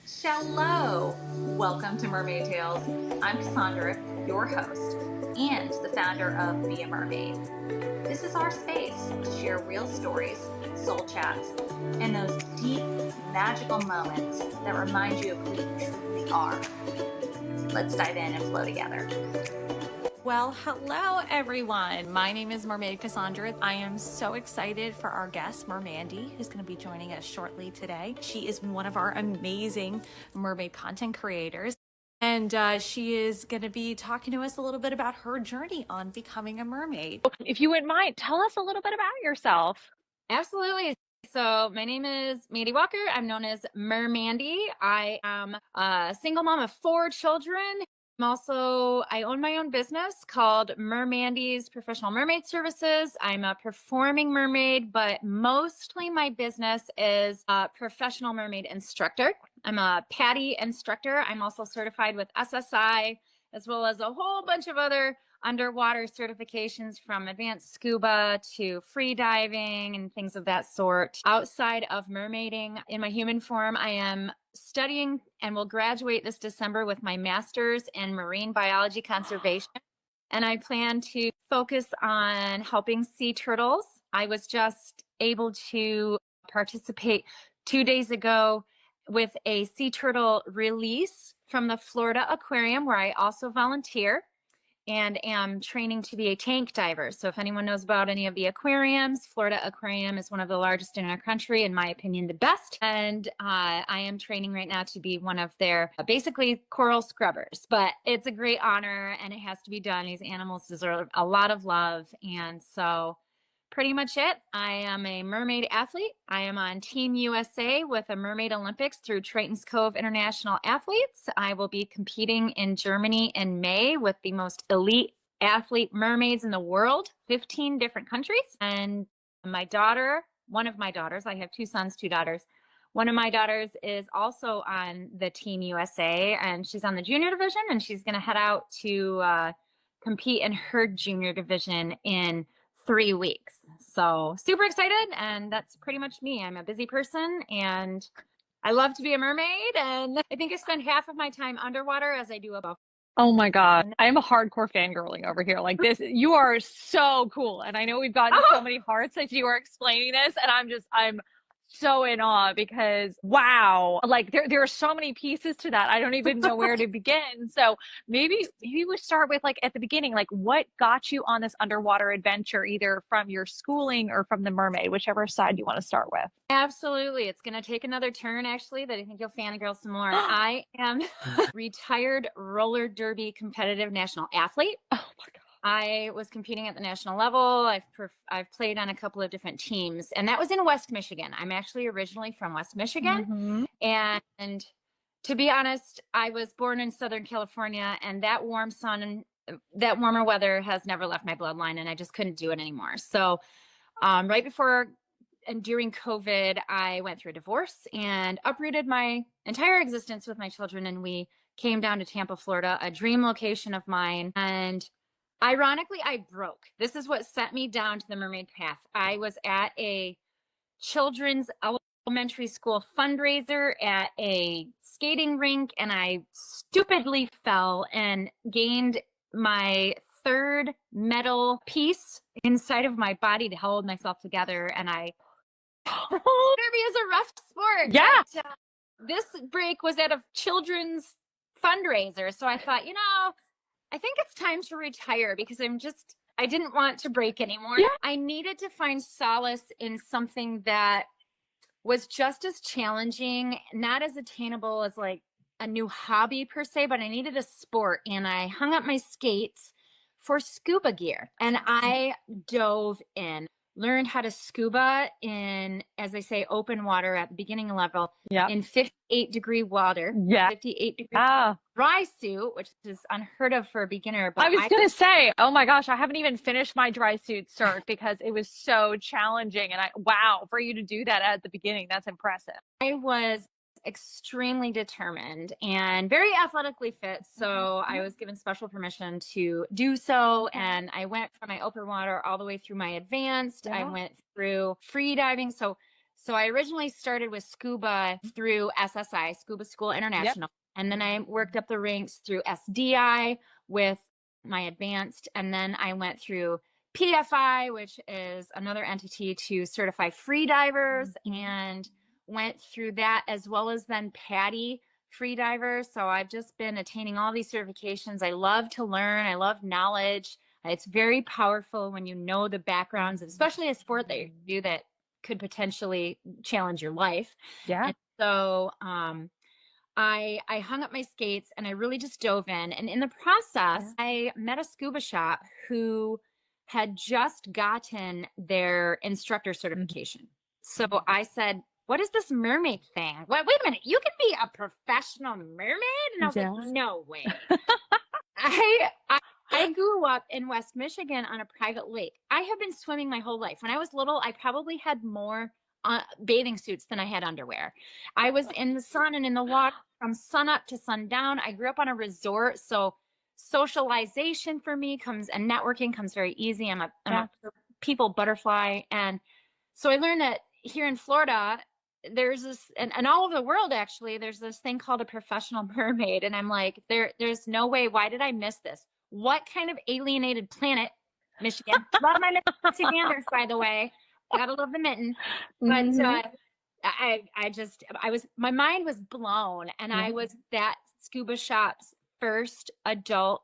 Shallow! Welcome to Mermaid Tales. I'm Cassandra, your host, and the founder of Be a Mermaid. This is our space to share real stories, soul chats, and those deep, magical moments that remind you of who you truly are. Let's dive in and flow together. Well, hello everyone. My name is Mermaid Cassandra. I am so excited for our guest, Mermandy, who's going to be joining us shortly today. She is one of our amazing mermaid content creators. And she is going to be talking to us a little bit about her journey on becoming a mermaid. If you wouldn't mind, tell us a little bit about yourself. Absolutely. So my name is Maddie Walker. I'm known as Mermandy. I am a single mom of 4 children. I own my own business called Mermandy's Professional Mermaid Services. I'm a performing mermaid, but mostly my business is a professional mermaid instructor. I'm a PADI instructor. I'm also certified with SSI, as well as a whole bunch of other underwater certifications, from advanced scuba to free diving and things of that sort. Outside of mermaiding in my human form, I am studying and will graduate this December with my master's in marine biology conservation. And I plan to focus on helping sea turtles. I was just able to participate 2 days ago with a sea turtle release from the Florida Aquarium, where I also volunteer and am training to be a tank diver. So if anyone knows about any of the aquariums, Florida Aquarium is one of the largest in our country, in my opinion, the best. And I am training right now to be one of their basically coral scrubbers. But it's a great honor and it has to be done. These animals deserve a lot of love. And so pretty much it. I am a mermaid athlete. I am on Team USA with a Mermaid Olympics through Triton's Cove International Athletes. I will be competing in Germany in May with the most elite athlete mermaids in the world, 15 different countries. And my daughter, one of my daughters, I have 2 sons, 2 daughters. One of my daughters is also on the Team USA, and she's on the junior division, and she's going to head out to compete in her junior division in 3 weeks. So super excited. And that's pretty much me. I'm a busy person and I love to be a mermaid. And I think I spend half of my time underwater as I do above. Oh my God. I'm a hardcore fangirling over here. Like this, you are so cool. And I know we've gotten so many hearts as you were explaining this. And I'm so in awe because wow, like there are so many pieces to that. I don't even know where to begin. So maybe we start with, like, at the beginning, like what got you on this underwater adventure, either from your schooling or from the mermaid, whichever side you want to start with. Absolutely. It's going to take another turn, actually, that I think you'll fangirl some more. I am retired roller derby competitive national athlete. Oh my God. I was competing at the national level. I've played on a couple of different teams, and that was in West Michigan. I'm actually originally from West Michigan. And to be honest, I was born in Southern California, and that warm sun and that warmer weather has never left my bloodline, and I just couldn't do it anymore. So right before and during COVID, I went through a divorce and uprooted my entire existence with my children, and we came down to Tampa, Florida, a dream location of mine. And ironically, I broke. This is what sent me down to the mermaid path. I was at a children's elementary school fundraiser at a skating rink, and I stupidly fell and gained my 3rd metal piece inside of my body to hold myself together. And derby is a rough sport. Yeah. But, this break was at a children's fundraiser. So I thought, I think it's time to retire because I didn't want to break anymore. Yeah. I needed to find solace in something that was just as challenging, not as attainable as like a new hobby per se, but I needed a sport. And I hung up my skates for scuba gear and I dove in. Learned how to scuba in, as they say, open water at the beginning level, in 58-degree water, 58-degree dry suit, which is unheard of for a beginner. But I was going to say, oh my gosh, I haven't even finished my dry suit cert because it was so challenging. And wow, for you to do that at the beginning, that's impressive. I was extremely determined and very athletically fit. So I was given special permission to do so. And I went from my open water all the way through my advanced. I went through free diving. So So I originally started with scuba through SSI, Scuba School Yep. International. And then I worked up the ranks through SDI with my advanced. And then I went through PFI, which is another entity to certify free divers, and went through that, as well as then PADI free divers. So I've just been attaining all these certifications. I love to learn. I love knowledge. It's very powerful when you know the backgrounds, especially a sport that you do that could potentially challenge your life. Yeah. And so I hung up my skates and I really just dove in. And in the process, I met a scuba shop who had just gotten their instructor certification. So I said, what is this mermaid thing? Wait a minute, you can be a professional mermaid? And I was like, no way. I grew up in West Michigan on a private lake. I have been swimming my whole life. When I was little, I probably had more bathing suits than I had underwear. I was in the sun and in the water from sun up to sundown. I grew up on a resort, so socialization for me comes, and networking comes very easy. I'm a people butterfly. And so I learned that here in Florida, there's this, and all over the world, actually, there's this thing called a professional mermaid. And I'm like, there's no way. Why did I miss this? What kind of alienated planet, Michigan? Love my Michiganders, by the way. Gotta love the mitten. But my mind was blown. And I was that scuba shop's first adult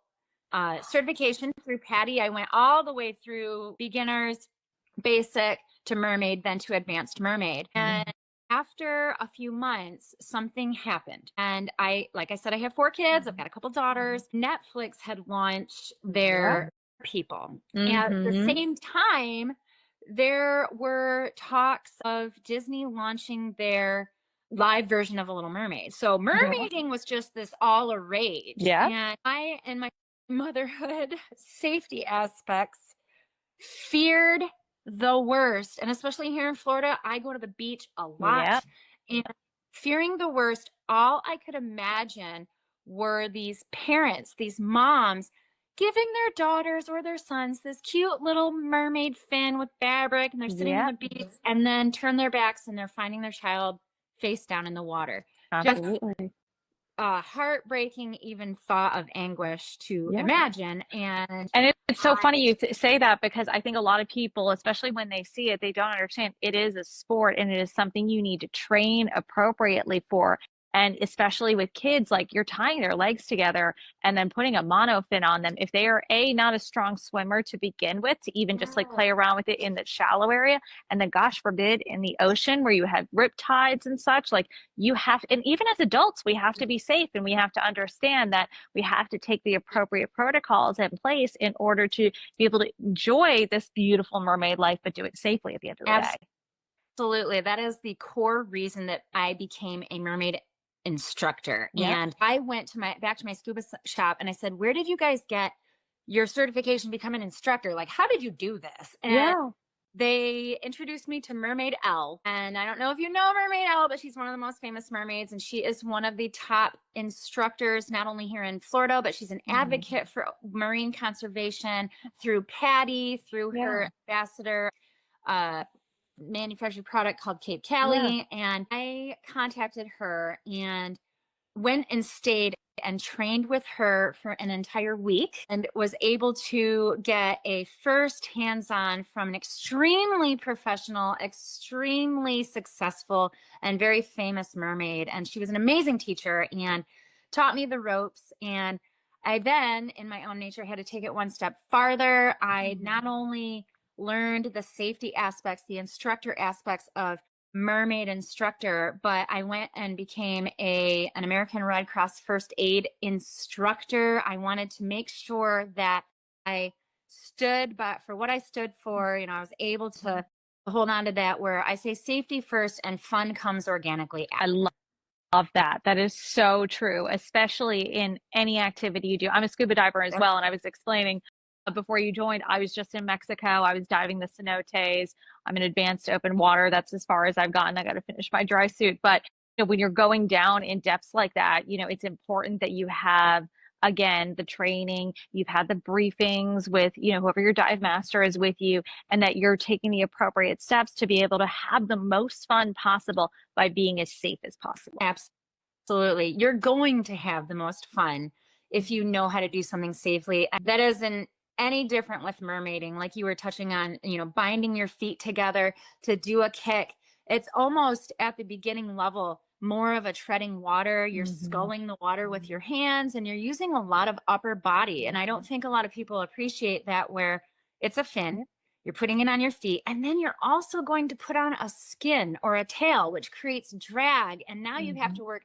certification through PADI. I went all the way through beginners, basic to mermaid, then to advanced mermaid. And after a few months, something happened. And like I said, I have 4 kids. I've got a couple daughters. Netflix had launched their people. And at the same time, there were talks of Disney launching their live version of The Little Mermaid. So mermaiding was just this all a rage. And I, in my motherhood safety aspects, feared the worst. And especially here in Florida, I go to the beach a lot. And fearing the worst, all I could imagine were these parents, these moms, giving their daughters or their sons this cute little mermaid fin with fabric, and they're sitting on the beach, and then turn their backs and they're finding their child face down in the water. Absolutely. Just heartbreaking even thought of anguish to imagine. And it's so funny you say that, because I think a lot of people, especially when they see it, they don't understand it is a sport and it is something you need to train appropriately for. And especially with kids, like, you're tying their legs together and then putting a monofin on them. If they are not a strong swimmer to begin with, to even just like play around with it in the shallow area, and then gosh forbid in the ocean where you have rip tides and such, like, you have, and even as adults, we have to be safe, and we have to understand that we have to take the appropriate protocols in place in order to be able to enjoy this beautiful mermaid life, but do it safely at the end of the day. Absolutely. That is the core reason that I became a mermaid instructor. And I went to back to my scuba shop and I said, where did you guys get your certification to become an instructor? Like, how did you do this? And they introduced me to Mermaid L. And I don't know if you know Mermaid L, but she's one of the most famous mermaids. And she is one of the top instructors, not only here in Florida, but she's an advocate for marine conservation through PADI, through her ambassador manufactured product called Cape Cali. And I contacted her and went and stayed and trained with her for an entire week, and was able to get a first hands-on from an extremely professional, extremely successful, and very famous mermaid. And she was an amazing teacher and taught me the ropes. And I then, in my own nature, had to take it one step farther. I not only learned the safety aspects, the instructor aspects of mermaid instructor, but I went and became an American Red Cross first aid instructor. I wanted to make sure that I stood for what I stood for. You know, I was able to hold on to that, where I say safety first and fun comes organically after. I love that. That is so true, especially in any activity you do. I'm a scuba diver as well, and I was explaining before you joined, I was just in Mexico. I was diving the cenotes. I'm in advanced open water. That's as far as I've gotten. I got to finish my dry suit. But when you're going down in depths like that, it's important that you have again, the training, you've had the briefings with, whoever your dive master is with you, and that you're taking the appropriate steps to be able to have the most fun possible by being as safe as possible. Absolutely. You're going to have the most fun if you know how to do something safely. That isn't any different with mermaiding, like you were touching on, binding your feet together to do a kick. It's almost at the beginning level more of a treading water. You're sculling the water with your hands, and you're using a lot of upper body. And I don't think a lot of people appreciate that, where it's a fin, you're putting it on your feet, and then you're also going to put on a skin or a tail, which creates drag. And now you have to work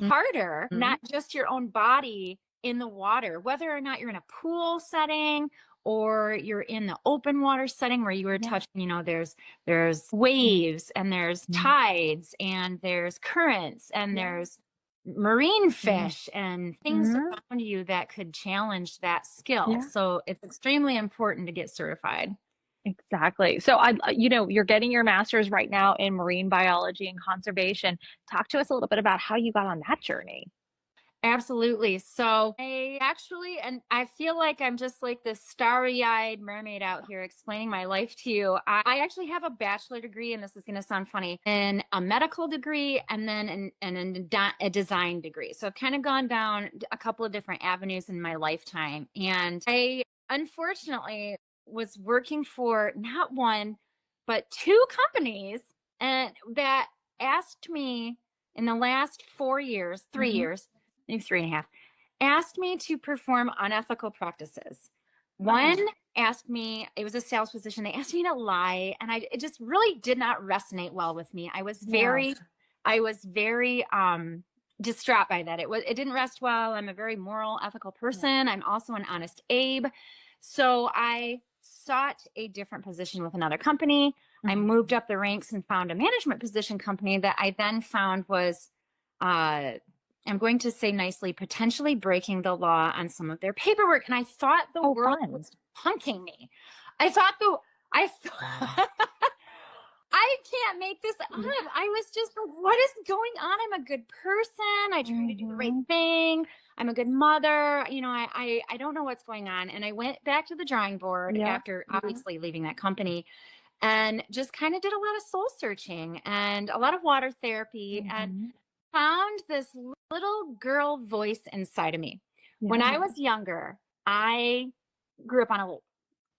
harder, not just your own body in the water, whether or not you're in a pool setting or you're in the open water setting where you were touching, there's waves and there's tides and there's currents and there's marine fish and things around you that could challenge that skill. So it's extremely important to get certified. Exactly. So you're getting your master's right now in marine biology and conservation. Talk to us a little bit about how you got on that journey. Absolutely. So and I feel like I'm just like this starry-eyed mermaid out here explaining my life to you. I actually have a bachelor degree, and this is going to sound funny, and a medical degree, and then a design degree. So I've kind of gone down a couple of different avenues in my lifetime. And I unfortunately was working for not one, but two companies, and that asked me in the last 4 years, 3 years, maybe 3.5, asked me to perform unethical practices. One asked me, it was a sales position, they asked me to lie, and it just really did not resonate well with me. I was very distraught by that. It didn't rest well. I'm a very moral, ethical person. I'm also an honest Abe. So I sought a different position with another company. I moved up the ranks and found a management position company that I then found was, I'm going to say nicely, potentially breaking the law on some of their paperwork. And I thought the world was punking me. I thought I can't make this up. I was just like, what is going on? I'm a good person. I try to do the right thing. I'm a good mother. I don't know what's going on. And I went back to the drawing board after obviously leaving that company, and just kind of did a lot of soul searching and a lot of water therapy, and found this little girl voice inside of me. When I was younger, I grew up on a lake,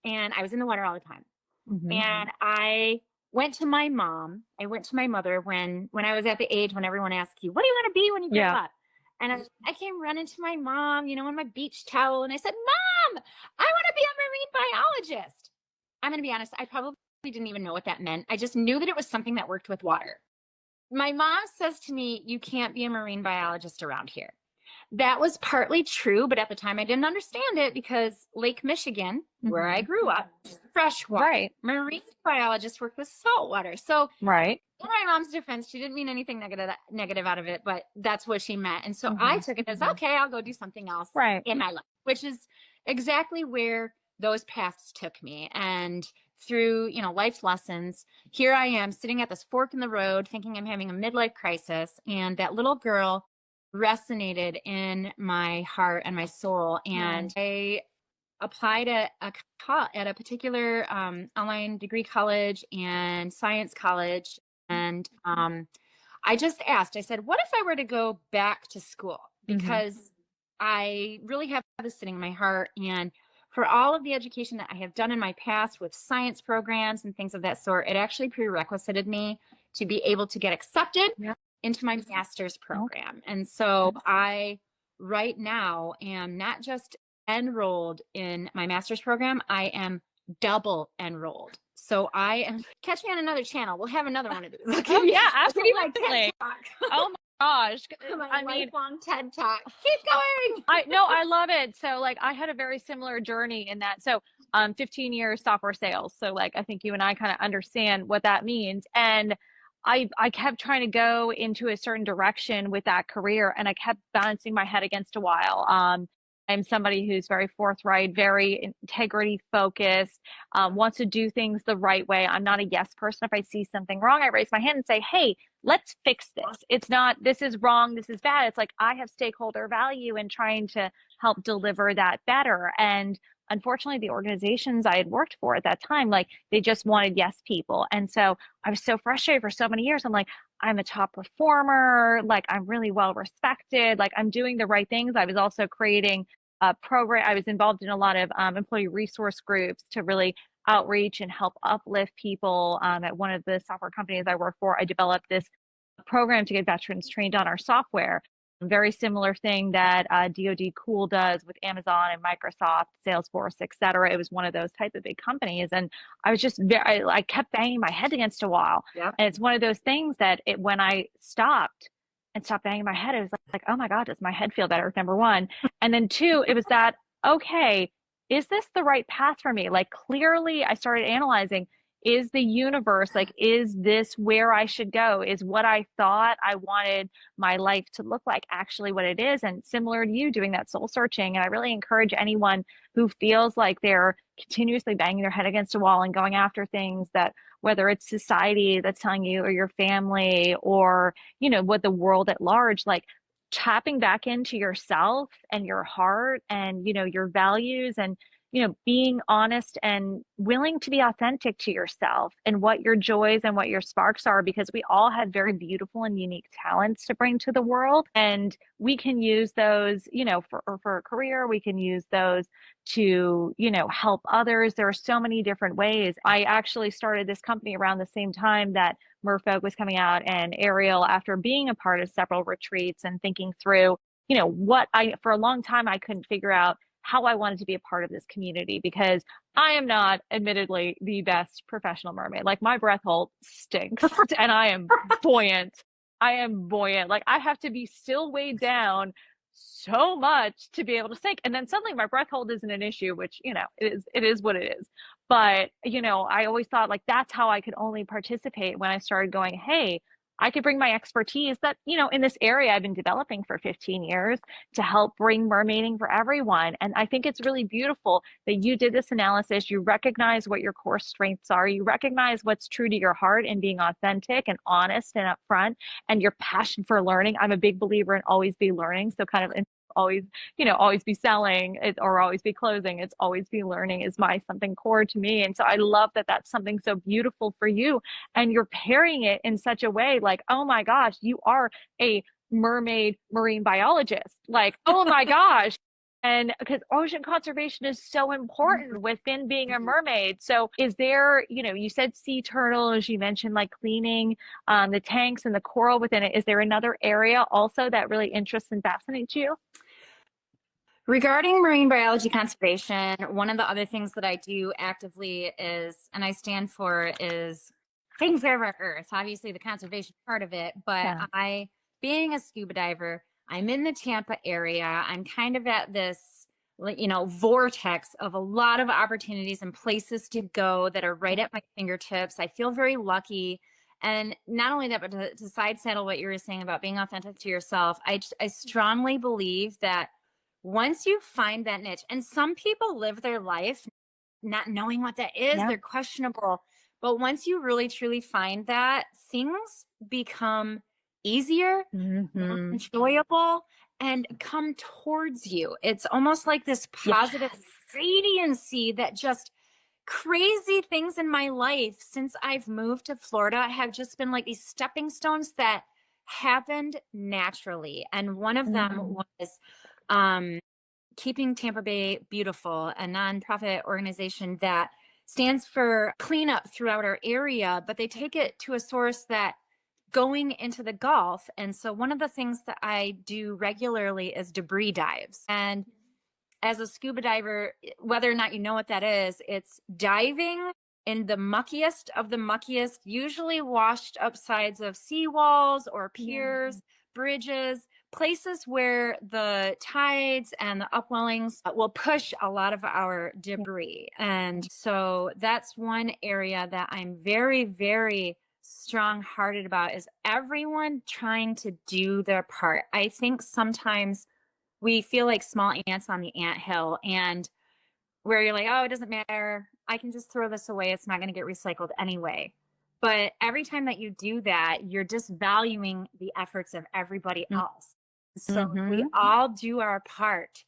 and I was in the water all the time. And I went to my mother when I was at the age when everyone asks you, what do you want to be when you grow up? And I came running to my mom, in my beach towel, and I said, Mom, I want to be a marine biologist. I'm going to be honest, I probably didn't even know what that meant. I just knew that it was something that worked with water. My mom says to me, you can't be a marine biologist around here. That was partly true, but at the time I didn't understand it, because Lake Michigan, where I grew up, freshwater. Marine biologists work with saltwater. So in my mom's defense, she didn't mean anything negative out of it, but that's what she meant. And so I took it as, okay, I'll go do something else in my life, which is exactly where those paths took me. And through, life's lessons, here I am sitting at this fork in the road thinking I'm having a midlife crisis. And that little girl resonated in my heart and my soul. And I applied at a particular online degree college and science college. And I just asked, I said, what if I were to go back to school? Because I really have this sitting in my heart. And for all of the education that I have done in my past with science programs and things of that sort, it actually prerequisited me to be able to get accepted into my master's program. And so I right now am not just enrolled in my master's program, I am double enrolled. So I am, catch me on another channel. We'll have another one of these. Absolutely. Oh my gosh. Lifelong TED Talk. Keep going. I love it. So I had a very similar journey in that. So 15 years software sales. So I think you and I kind of understand what that means. And I kept trying to go into a certain direction with that career, and I kept bouncing my head against a wall. I'm somebody who's very forthright, very integrity focused, wants to do things the right way. I'm not a yes person. If I see something wrong, I raise my hand and say, hey, let's fix this. It's not, this is wrong, this is bad. It's like, I have stakeholder value in trying to help deliver that better. And unfortunately, the organizations I had worked for at that time, like they just wanted yes people. And so I was so frustrated for so many years. I'm like, I'm a top performer, like I'm really well respected, like I'm doing the right things. I was also creating a program. I was involved in a lot of employee resource groups to really outreach and help uplift people. At one of the software companies I work for, I developed this program to get veterans trained on our software. Very similar thing that DoD Cool does with Amazon and Microsoft, Salesforce, et cetera. It was one of those type of big companies. And I was just I kept banging my head against a wall. Yeah. And it's one of those things that when I stopped banging my head, it was like, oh my God, does my head feel better? Number one. And then two, it was that, okay, is this the right path for me? Like clearly I started analyzing, is the universe, like, is this where I should go? Is what I thought I wanted my life to look like actually what it is? And similar to you doing that soul searching. And I really encourage anyone who feels like they're continuously banging their head against a wall and going after things that, whether it's society that's telling you or your family or, you know, what the world at large, like tapping back into yourself and your heart and, you know, your values and, you know, being honest and willing to be authentic to yourself and what your joys and what your sparks are, because we all have very beautiful and unique talents to bring to the world. And we can use those, you know, for a career, we can use those to, you know, help others. There are so many different ways. I actually started this company around the same time that Merfolk was coming out, and Ariel, after being a part of several retreats and thinking through, you know, for a long time, I couldn't figure out how I wanted to be a part of this community, because I am not admittedly the best professional mermaid. Like my breath hold stinks and I am buoyant. I am buoyant. Like I have to be still weighed down so much to be able to sink. And then suddenly my breath hold isn't an issue, which, you know, it is what it is. But, you know, I always thought like that's how I could only participate when I started going, hey, I could bring my expertise that, you know, in this area I've been developing for 15 years to help bring mermaiding for everyone. And I think it's really beautiful that you did this analysis. You recognize what your core strengths are. You recognize what's true to your heart and being authentic and honest and upfront, and your passion for learning. I'm a big believer in always be learning. So kind of always, you know, always be selling it or always be closing. It's always be learning is something core to me. And so I love that that's something so beautiful for you. And you're pairing it in such a way like, oh my gosh, you are a mermaid marine biologist. Like, oh my gosh. And because ocean conservation is so important within being a mermaid. So is there, you know, you said sea turtles, you mentioned like cleaning the tanks and the coral within it. Is there another area also that really interests and fascinates you? Regarding marine biology conservation, one of the other things that I do actively is, and I stand for, is taking care of our earth. Obviously the conservation part of it, but Yeah. being a scuba diver, I'm in the Tampa area. I'm kind of at this, you know, vortex of a lot of opportunities and places to go that are right at my fingertips. I feel very lucky. And not only that, but to side saddle what you were saying about being authentic to yourself, I strongly believe that once you find that niche, and some people live their life not knowing what that is, Yeah. they're questionable. But once you really truly find that, things become easier, more Mm-hmm. enjoyable, and come towards you. It's almost like this Yes. positive radiancy that just crazy things in my life since I've moved to Florida have just been like these stepping stones that happened naturally. And one of them was Keeping Tampa Bay Beautiful, a nonprofit organization that stands for cleanup throughout our area, but they take it to a source that going into the Gulf. And so one of the things that I do regularly is debris dives. And as a scuba diver, whether or not you know what that is, it's diving in the muckiest of the muckiest, usually washed up sides of seawalls or piers, bridges, places where the tides and the upwellings will push a lot of our debris. And so that's one area that I'm very, very strong-hearted about, is everyone trying to do their part. I think sometimes we feel like small ants on the anthill, and where you're like, oh, it doesn't matter, I can just throw this away, it's not going to get recycled anyway. But every time that you do that, you're just valuing the efforts of everybody else. So if we all do our part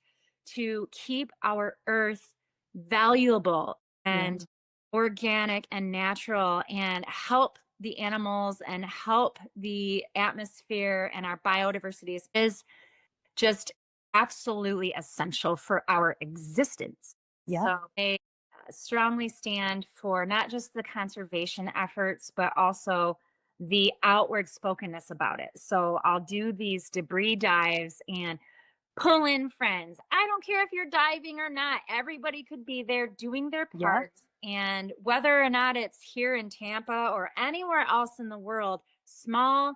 to keep our earth valuable and organic and natural, and help the animals and help the atmosphere and our biodiversity, is just absolutely essential for our existence. So I strongly stand for not just the conservation efforts, but also the outward spokenness about it. So I'll do these debris dives and pull in friends. I don't care if you're diving or not. Everybody could be there doing their part. And whether or not it's here in Tampa or anywhere else in the world, small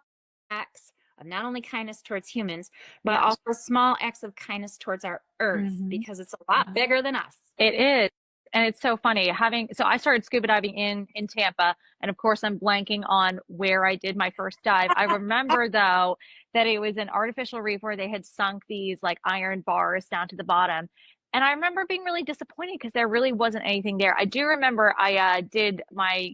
acts of not only kindness towards humans, but also small acts of kindness towards our earth, because it's a lot bigger than us. It is. And it's so funny so I started scuba diving in Tampa, and of course I'm blanking on where I did my first dive. I remember though that it was an artificial reef where they had sunk these like iron bars down to the bottom. And I remember being really disappointed because there really wasn't anything there. I do remember I did my,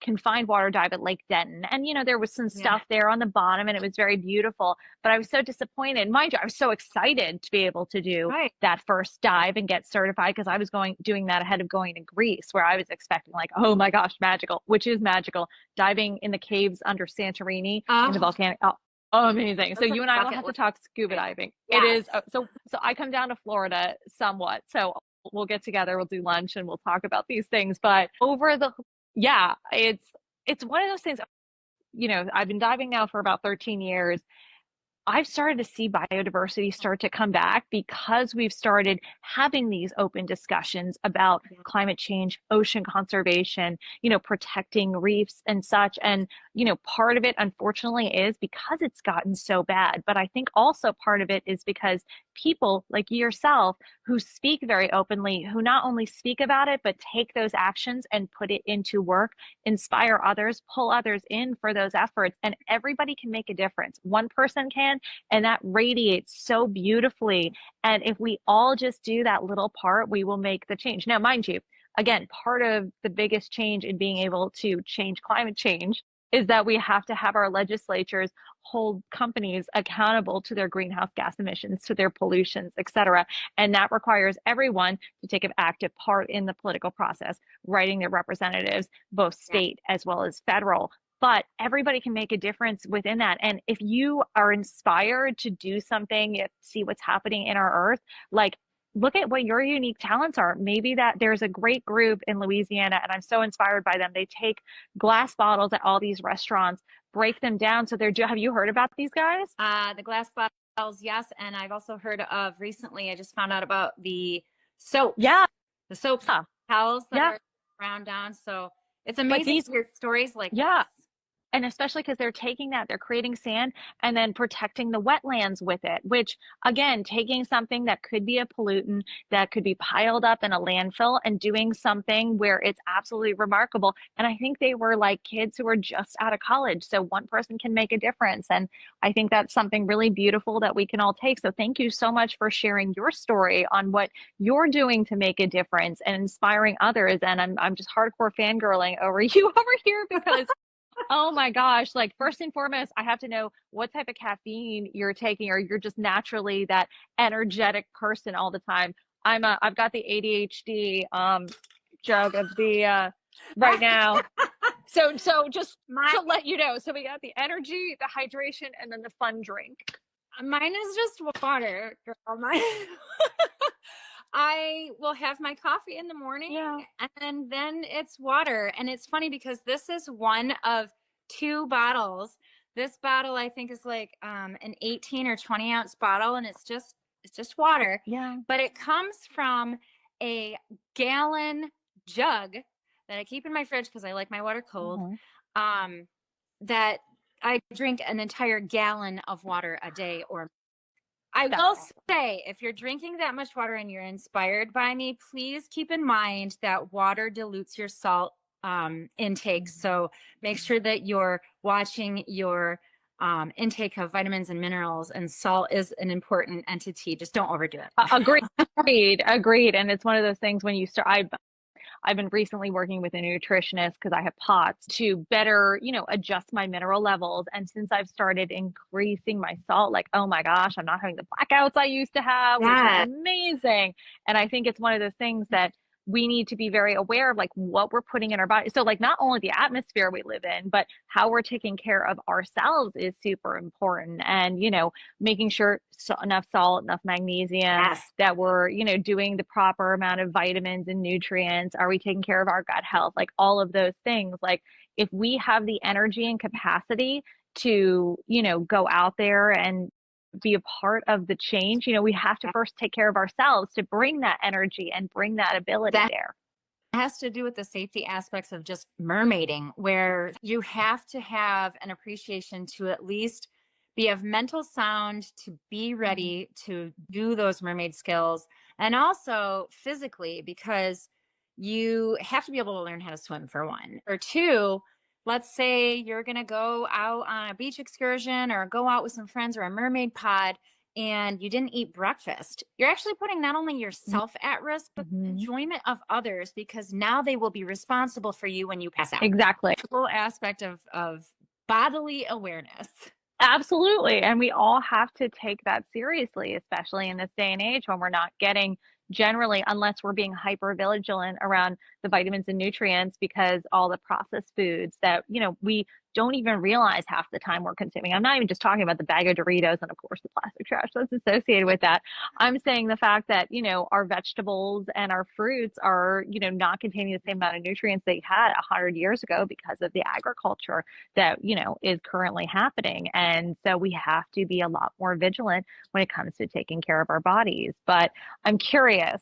confined water dive at Lake Denton. And, there was some stuff there on the bottom and it was very beautiful. But I was so disappointed. Mind you, I was so excited to be able to do that first dive and get certified, because I was doing that ahead of going to Greece, where I was expecting like, oh my gosh, magical, which is magical. Diving in the caves under Santorini in the volcanic. Oh, amazing. So you and I will have to talk scuba diving. It is. So I come down to Florida somewhat. So we'll get together, we'll do lunch and we'll talk about these things. But it's one of those things, I've been diving now for about 13 years. I've started to see biodiversity start to come back because we've started having these open discussions about climate change, ocean conservation, protecting reefs and such. And, part of it, unfortunately, is because it's gotten so bad. But I think also part of it is because people like yourself who speak very openly, who not only speak about it, but take those actions and put it into work, inspire others, pull others in for those efforts. And everybody can make a difference. One person can, and that radiates so beautifully. And if we all just do that little part, we will make the change. Now, mind you, again, part of the biggest change in being able to change climate change is that we have to have our legislatures hold companies accountable to their greenhouse gas emissions, to their pollutions, et cetera. And that requires everyone to take an active part in the political process, writing their representatives, both state as well as federal. But everybody can make a difference within that. And if you are inspired to do something, see what's happening in our earth, like look at what your unique talents are. Maybe that there's a great group in Louisiana, and I'm so inspired by them. They take glass bottles at all these restaurants, break them down. So have you heard about these guys? The glass bottles, yes. And I've also heard of recently, I just found out about the soap. Yeah. The soap towels that are ground down. So it's amazing to hear stories like this. And especially because they're taking that, they're creating sand and then protecting the wetlands with it, which again, taking something that could be a pollutant that could be piled up in a landfill and doing something where it's absolutely remarkable. And I think they were like kids who were just out of college. So one person can make a difference. And I think that's something really beautiful that we can all take. So thank you so much for sharing your story on what you're doing to make a difference and inspiring others. And I'm just hardcore fangirling over you over here because oh my gosh, like first and foremost, I have to know what type of caffeine you're taking, or you're just naturally that energetic person all the time. I've got the ADHD jug of the right now. So just to let you know. So we got the energy, the hydration, and then the fun drink. Mine is just water, girl. I will have my coffee in the morning and then it's water. And it's funny because this is one of 2 bottles. This bottle I think is like an 18 or 20 ounce bottle, and it's just water. Yeah. But it comes from a gallon jug that I keep in my fridge because I like my water cold. That I drink an entire gallon of water a day or I will say, if you're drinking that much water and you're inspired by me, please keep in mind that water dilutes your salt intake. So make sure that you're watching your intake of vitamins and minerals, and salt is an important entity. Just don't overdo it. Agreed. And it's one of those things when you start, I've been recently working with a nutritionist because I have POTS to better, adjust my mineral levels. And since I've started increasing my salt, like, oh my gosh, I'm not having the blackouts I used to have, which is Yeah. amazing. And I think it's one of those things that we need to be very aware of, like what we're putting in our body. So like not only the atmosphere we live in, but how we're taking care of ourselves is super important. And, making sure enough salt, enough magnesium, Yes. that we're, doing the proper amount of vitamins and nutrients. Are we taking care of our gut health? Like all of those things. Like if we have the energy and capacity to, go out there and be a part of the change, we have to first take care of ourselves to bring that energy and bring that ability That there. has to do with the safety aspects of just mermaiding, where you have to have an appreciation to at least be of mental sound to be ready to do those mermaid skills, and also physically, because you have to be able to learn how to swim, for one. Or two, let's say you're going to go out on a beach excursion or go out with some friends or a mermaid pod and you didn't eat breakfast. You're actually putting not only yourself at risk, but the enjoyment of others, because now they will be responsible for you when you pass out. Exactly. The whole aspect of bodily awareness. Absolutely. And we all have to take that seriously, especially in this day and age when we're not getting generally, unless we're being hyper vigilant around the vitamins and nutrients, because all the processed foods that, we don't even realize half the time we're consuming. I'm not even just talking about the bag of Doritos and of course the plastic trash that's associated with that. I'm saying the fact that, our vegetables and our fruits are, not containing the same amount of nutrients they had 100 years ago because of the agriculture that, is currently happening. And so we have to be a lot more vigilant when it comes to taking care of our bodies. But I'm curious.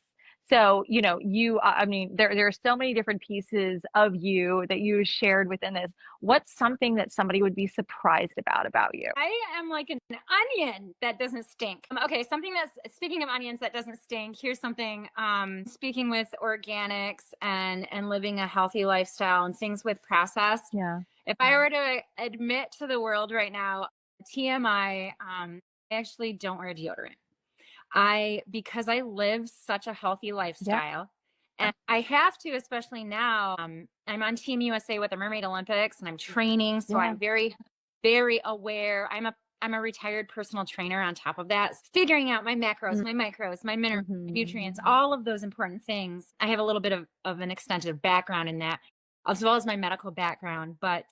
So, I mean, there are so many different pieces of you that you shared within this. What's something that somebody would be surprised about you? I am like an onion that doesn't stink. Okay, something that's, speaking of onions that doesn't stink, here's something, speaking with organics and living a healthy lifestyle and things with processed. Yeah. If I were to admit to the world right now, TMI, I actually don't wear deodorant. Because I live such a healthy lifestyle, and I have to, especially now. I'm on Team USA with the Mermaid Olympics, and I'm training, so I'm very, very aware. I'm a retired personal trainer. On top of that, figuring out my macros, my micros, my minerals, my nutrients, all of those important things. I have a little bit of an extensive background in that, as well as my medical background, but.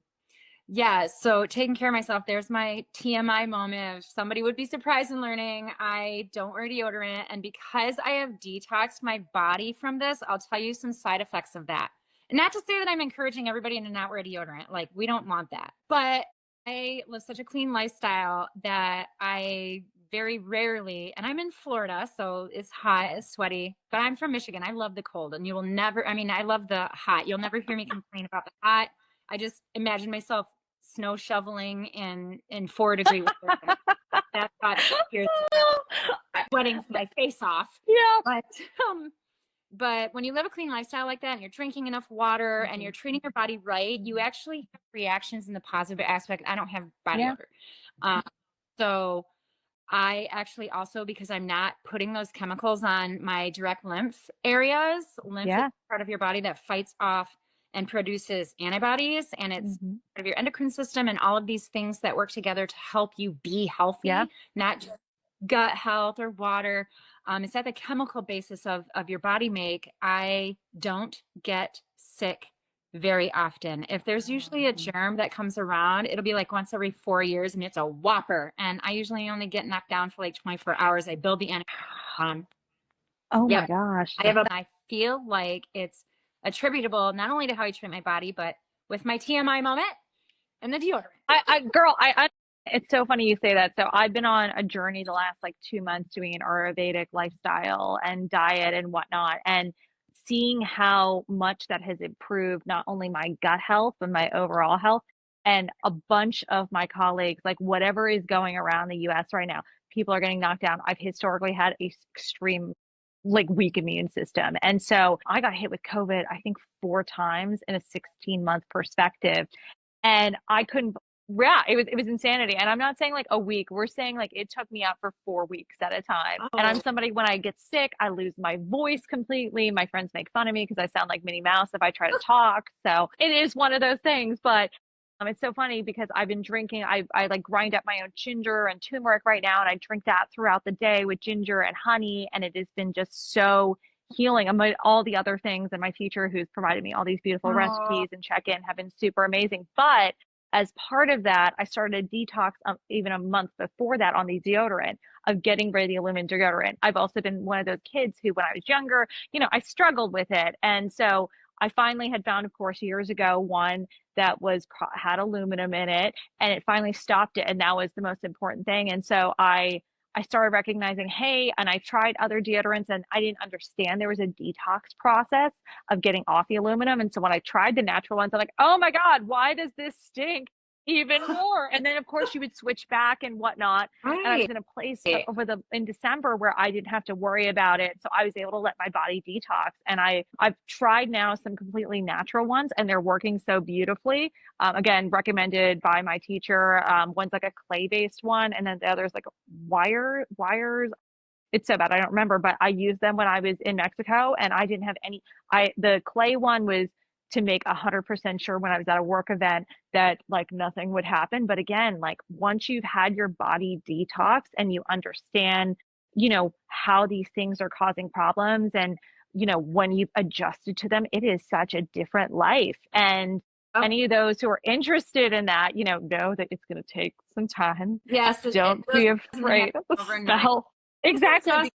Yeah, so taking care of myself, there's my TMI moment. If somebody would be surprised in learning, I don't wear deodorant. And because I have detoxed my body from this, I'll tell you some side effects of that. And not to say that I'm encouraging everybody to not wear deodorant. Like, we don't want that. But I live such a clean lifestyle that I very rarely, and I'm in Florida, so it's hot, it's sweaty, but I'm from Michigan. I love the cold, and you will never, I love the hot. You'll never hear me complain about the hot. I just imagine myself snow shoveling in 4-degree weather. That's not here's sweating my face off. Yeah. But when you live a clean lifestyle like that and you're drinking enough water and you're treating your body right, you actually have reactions in the positive aspect. I don't have body odor. So I actually also, because I'm not putting those chemicals on my direct lymph areas, lymph is part of your body that fights off and produces antibodies, and it's part of your endocrine system and all of these things that work together to help you be healthy, not just gut health or water. It's at the chemical basis of your body make. I don't get sick very often. If there's usually a germ that comes around, it'll be like once every 4 years, and it's a whopper. And I usually only get knocked down for like 24 hours. I build the antibodies. Oh my gosh. I feel like it's attributable not only to how I treat my body, but with my TMI moment and the deodorant. Girl, it's so funny you say that. So I've been on a journey the last like 2 months doing an Ayurvedic lifestyle and diet and whatnot, and seeing how much that has improved not only my gut health, but my overall health. And a bunch of my colleagues, like whatever is going around the US right now, people are getting knocked down. I've historically had a extreme like weak immune system. And so I got hit with COVID, I think 4 times in a 16-month perspective. And I couldn't Yeah, it was insanity. And I'm not saying like a week. We're saying like it took me out for 4 weeks at a time. And I'm Oh, somebody, when I get sick, I lose my voice completely. My friends make fun of me because I sound like Minnie Mouse if I try to talk. So it is one of those things. But it's so funny because I've been drinking. I like grind up my own ginger and turmeric right now, and I drink that throughout the day with ginger and honey, and it has been just so healing. Among all the other things, and my teacher who's provided me all these beautiful oh, recipes and check-in have been super amazing. But as part of that, I started a detox even a month before that on the deodorant, of getting rid of the aluminum deodorant. I've also been one of those kids who, when I was younger, I struggled with it. And so I finally had found, of course, years ago, one that had aluminum in it, and it finally stopped it. And that was the most important thing. And so I started recognizing, hey, and I tried other deodorants and I didn't understand there was a detox process of getting off the aluminum. And so when I tried the natural ones, I'm like, oh my God, why does this stink even more? And then of course you would switch back and whatnot. And I was right. in a place in December where I didn't have to worry about it. So I was able to let my body detox. And I've tried now some completely natural ones, and they're working so beautifully. Again, recommended by my teacher. One's like a clay-based one, and then the other's like wires. It's so bad, I don't remember, but I used them when I was in Mexico, and I didn't have any. The clay one was to make 100% sure when I was at a work event that like nothing would happen. But again, like once you've had your body detox and you understand, how these things are causing problems, and when you've adjusted to them, it is such a different life. And Oh, any of those who are interested in that, know that it's going to take some time. yes, it Don't be doesn't happen afraid of the overnight. smell. Is it Exactly. just,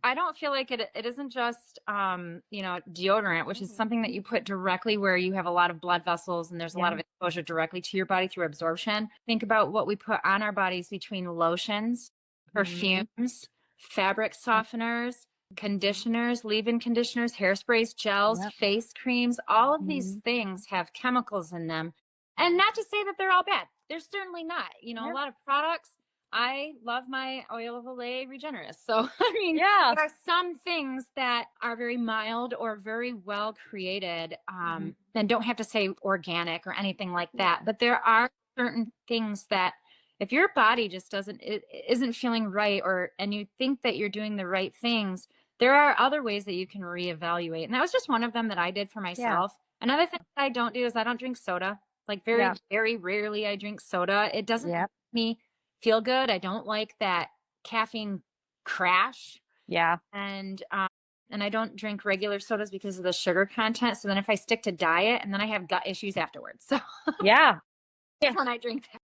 I don't feel like it isn't just deodorant, which is something that you put directly where you have a lot of blood vessels and there's a lot Yeah. of exposure directly to your body through absorption. Think about what we put on our bodies between lotions, Mhm. perfumes, fabric softeners, conditioners, leave-in conditioners, hairsprays, gels, Yep. face creams. All of these Mhm. things have chemicals in them. And not to say that they're all bad. They're certainly not. A Yep. lot of products, I love my oil of Olay Regenerist. So, I mean, Yeah. there are some things that are very mild or very well created, Mhm. and don't have to say organic or anything like Yeah. that. But there are certain things that if your body just isn't feeling right, and you think that you're doing the right things, there are other ways that you can reevaluate. And that was just one of them that I did for Yeah. myself. Another thing that I don't do is I don't drink soda. Like very, Yeah. very rarely I drink soda. It doesn't make Yep. me feel good. I don't like that caffeine crash, Yeah. and I don't drink regular sodas because of the sugar content. So then if I stick to diet, and then I have gut issues afterwards. So Yeah. Yeah. when I drink that.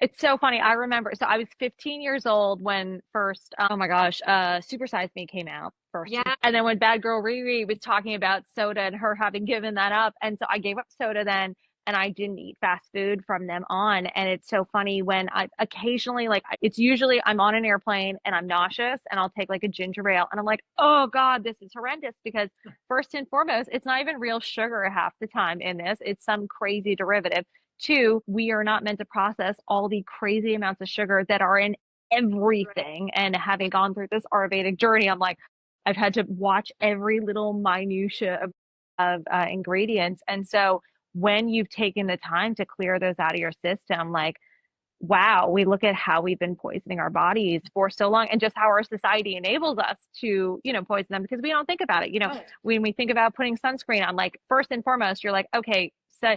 It's so funny. I remember, so I was 15 years old when first, oh my gosh, Super Size Me came out first. Yeah. And then when Bad Girl Riri was talking about soda and her having given that up. And so I gave up soda then, and I didn't eat fast food from them on. And it's so funny when I occasionally, like, it's usually I'm on an airplane and I'm nauseous and I'll take like a ginger ale and I'm like, oh God, this is horrendous, because first and foremost, it's not even real sugar half the time in this. It's some crazy derivative. Two, we are not meant to process all the crazy amounts of sugar that are in Right. everything. And having gone through this Ayurvedic journey, I'm like, I've had to watch every little minutia of ingredients. And so when you've taken the time to clear those out of your system, like, wow, we look at how we've been poisoning our bodies for so long, and just how our society enables us to, poison them because we don't think about it. Right. When we think about putting sunscreen on, like, first and foremost, you're like, okay, so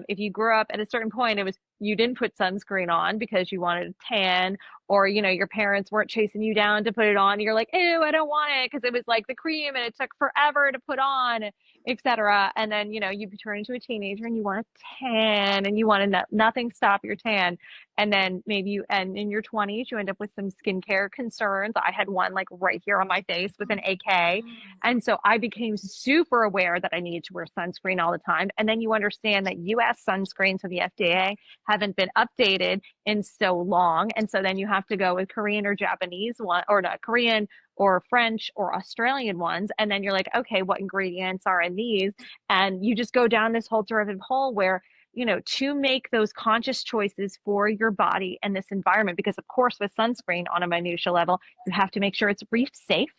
if you grew up at a certain point, it was you didn't put sunscreen on because you wanted a tan, or your parents weren't chasing you down to put it on. You're like, ew, I don't want it because it was like the cream and it took forever to put on, etc. And then you turn into a teenager and you want a tan, and you want to nothing stop your tan. And then and in your 20s, you end up with some skincare concerns. I had one like right here on my face with an AK. And so I became super aware that I needed to wear sunscreen all the time. And then you understand that US sunscreens of the FDA haven't been updated in so long. And so then you have to go with Korean or Japanese one, or not Korean or French or Australian ones. And then you're like, okay, what ingredients are in these? And you just go down this whole derivative hole where to make those conscious choices for your body and this environment. Because of course, with sunscreen on a minutia level, you have to make sure it's reef safe.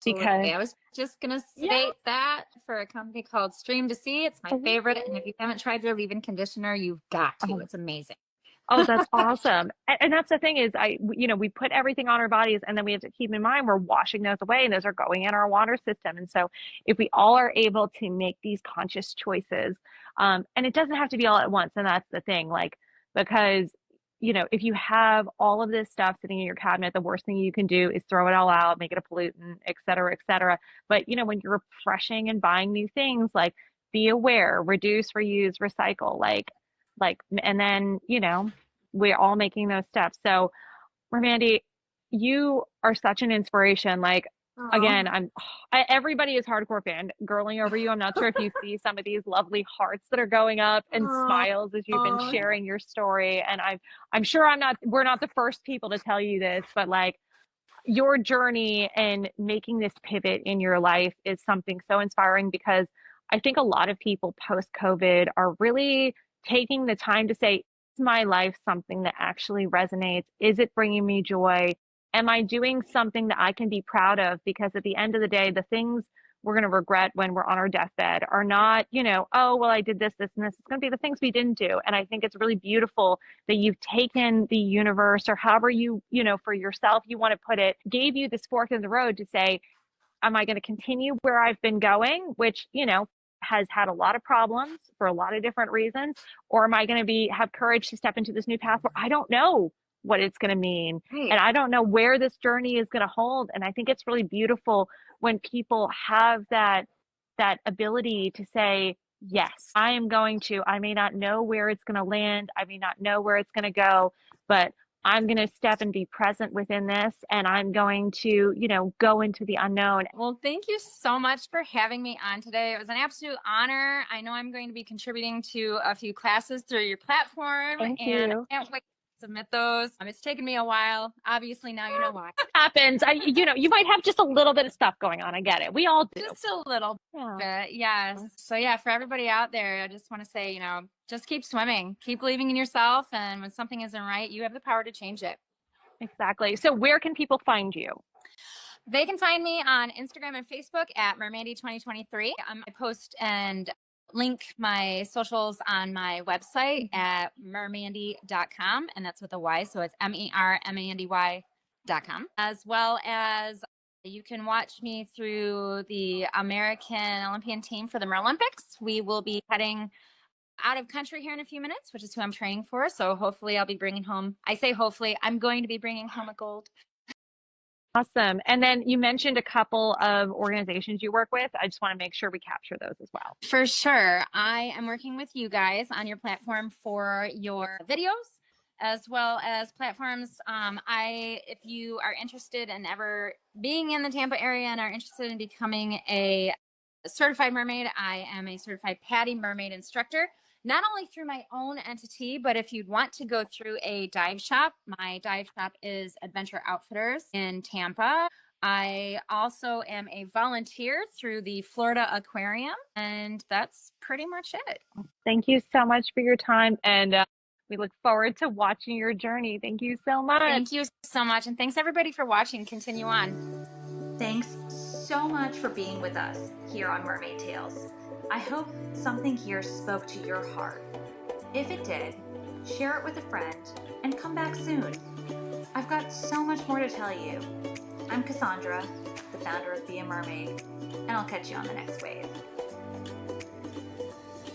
Because Absolutely. I was just going to yeah, say that for a company called Stream to See. It's my favorite. And if you haven't tried their leave-in conditioner, you've got to. It's amazing. Oh, that's awesome. And that's the thing is we put everything on our bodies and then we have to keep in mind we're washing those away and those are going in our water system. And so if we all are able to make these conscious choices, and it doesn't have to be all at once. And that's the thing, like, because, if you have all of this stuff sitting in your cabinet, the worst thing you can do is throw it all out, make it a pollutant, et cetera, et cetera. But, when you're refreshing and buying new things, like be aware, reduce, reuse, recycle, and then, we're all making those steps. So, Mermandy, you are such an inspiration. Like, again, Oh, everybody is hardcore fan girling over you. I'm not sure if you see some of these lovely hearts that are going up and oh, smiles as you've been oh. sharing your story. And I'm sure we're not the first people to tell you this, but like, your journey and making this pivot in your life is something so inspiring because I think a lot of people post COVID are really taking the time to say, is my life something that actually resonates? Is it bringing me joy? Am I doing something that I can be proud of? Because at the end of the day, the things we're going to regret when we're on our deathbed are not, oh, well, I did this, this, and this. It's going to be the things we didn't do. And I think it's really beautiful that you've taken the universe or however for yourself, you want to put it, gave you this fork in the road to say, am I going to continue where I've been going, which, has had a lot of problems for a lot of different reasons, or am I going to have courage to step into this new path where I don't know what it's going to mean Right. and I don't know where this journey is going to hold. And I think it's really beautiful when people have that ability to say, yes, I may not know where it's going to land, I may not know where it's going to go, but I'm going to step and be present within this, and I'm going to, go into the unknown. Well, thank you so much for having me on today. It was an absolute honor. I know I'm going to be contributing to a few classes through your platform, Thank and you. I can't wait to submit those. It's taken me a while. Obviously, now you know why. Happens. You might have just a little bit of stuff going on. I get it. We all do. Just a little Yeah. bit, yes. So, yeah, for everybody out there, I just want to say, just keep swimming, keep believing in yourself. And when something isn't right, you have the power to change it. Exactly. So where can people find you? They can find me on Instagram and Facebook at Mermandy 2023. I post and link my socials on my website at mermandy.com, and that's with a Y, so it's MERMANDY.com, as well as you can watch me through the American Olympian team for the Mermaid Olympics. We will be heading out of country here in a few minutes, which is who I'm training for. So hopefully I'll be bringing home, I say hopefully, I'm going to be bringing home a gold. Awesome. And then you mentioned a couple of organizations you work with. I just want to make sure we capture those as well. For sure. I am working with you guys on your platform for your videos, as well as platforms. If you are interested in ever being in the Tampa area and are interested in becoming a certified mermaid, I am a certified PADI mermaid instructor, not only through my own entity, but if you'd want to go through a dive shop, my dive shop is Adventure Outfitters in Tampa. I also am a volunteer through the Florida Aquarium, and that's pretty much it. Thank you so much for your time, and we look forward to watching your journey. Thank you so much. Thank you so much, and thanks everybody for watching. Continue on. Thanks so much for being with us here on Mermaid Tales. I hope something here spoke to your heart. If it did, share it with a friend and come back soon. I've got so much more to tell you. I'm Cassandra, the founder of Be a Mermaid, and I'll catch you on the next wave.